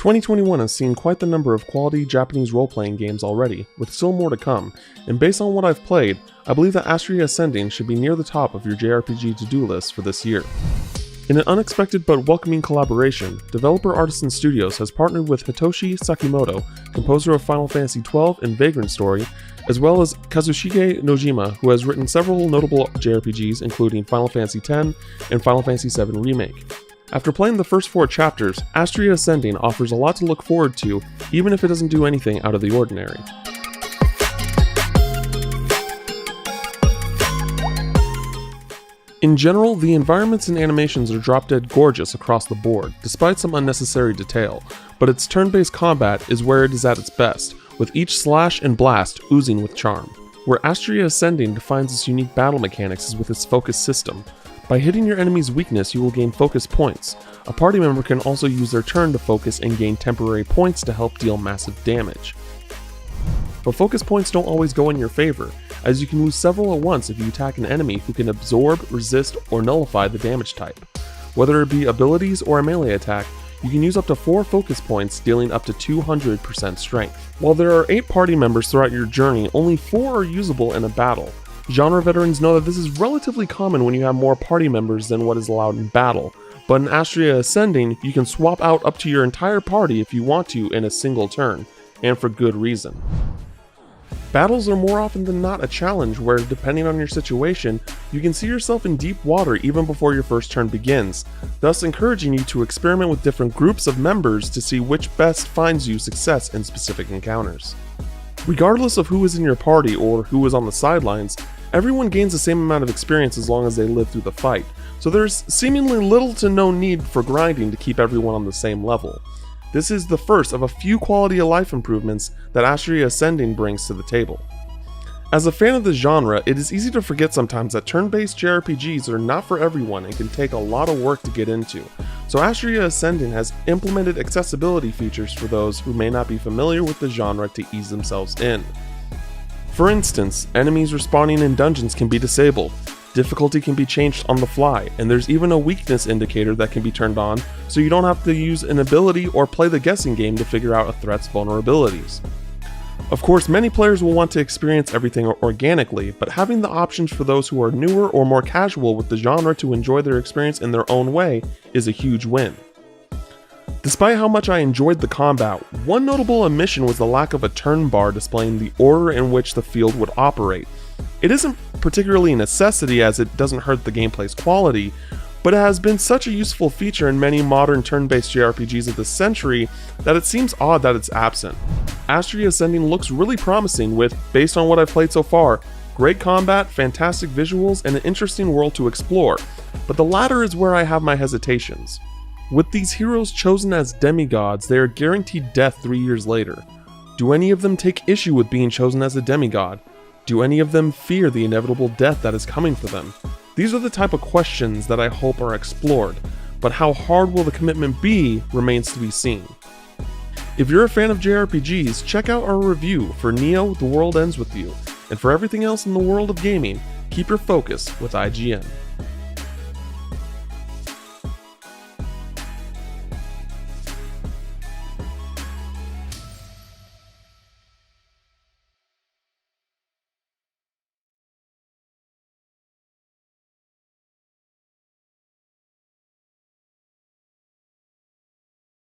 2021 has seen quite the number of quality Japanese role-playing games already, with still more to come, and based on what I've played, I believe that Astria Ascending should be near the top of your JRPG to-do list for this year. In an unexpected but welcoming collaboration, developer Artisan Studios has partnered with Hitoshi Sakimoto, composer of Final Fantasy XII and Vagrant Story, as well as Kazushige Nojima, who has written several notable JRPGs including Final Fantasy X and Final Fantasy VII Remake. After playing the first 4 chapters, Astria Ascending offers a lot to look forward to, even if it doesn't do anything out of the ordinary. In general, the environments and animations are drop-dead gorgeous across the board, despite some unnecessary detail, but its turn-based combat is where it is at its best, with each slash and blast oozing with charm. Where Astria Ascending defines its unique battle mechanics is with its focus system. By hitting your enemy's weakness, you will gain focus points. A party member can also use their turn to focus and gain temporary points to help deal massive damage. But focus points don't always go in your favor, as you can lose several at once if you attack an enemy who can absorb, resist, or nullify the damage type. Whether it be abilities or a melee attack, you can use up to 4 focus points, dealing up to 200% strength. While there are 8 party members throughout your journey, only 4 are usable in a battle. Genre veterans know that this is relatively common when you have more party members than what is allowed in battle, but in Astria Ascending, you can swap out up to your entire party if you want to in a single turn, and for good reason. Battles are more often than not a challenge where, depending on your situation, you can see yourself in deep water even before your first turn begins, thus encouraging you to experiment with different groups of members to see which best finds you success in specific encounters. Regardless of who is in your party or who is on the sidelines, everyone gains the same amount of experience as long as they live through the fight, so there's seemingly little to no need for grinding to keep everyone on the same level. This is the first of a few quality of life improvements that Astria Ascending brings to the table. As a fan of the genre, it is easy to forget sometimes that turn-based JRPGs are not for everyone and can take a lot of work to get into, so Astria Ascending has implemented accessibility features for those who may not be familiar with the genre to ease themselves in. For instance, enemies respawning in dungeons can be disabled, difficulty can be changed on the fly, and there's even a weakness indicator that can be turned on so you don't have to use an ability or play the guessing game to figure out a threat's vulnerabilities. Of course, many players will want to experience everything organically, but having the options for those who are newer or more casual with the genre to enjoy their experience in their own way is a huge win. Despite how much I enjoyed the combat, one notable omission was the lack of a turn bar displaying the order in which the field would operate. It isn't particularly a necessity as it doesn't hurt the gameplay's quality, but it has been such a useful feature in many modern turn-based JRPGs of this century that it seems odd that it's absent. Astria Ascending looks really promising with, based on what I've played so far, great combat, fantastic visuals, and an interesting world to explore, but the latter is where I have my hesitations. With these heroes chosen as demigods, they are guaranteed death 3 years later. Do any of them take issue with being chosen as a demigod? Do any of them fear the inevitable death that is coming for them? These are the type of questions that I hope are explored, but how hard will the commitment be remains to be seen. If you're a fan of JRPGs, check out our review for Neo: The World Ends With You, and for everything else in the world of gaming, keep your focus with IGN.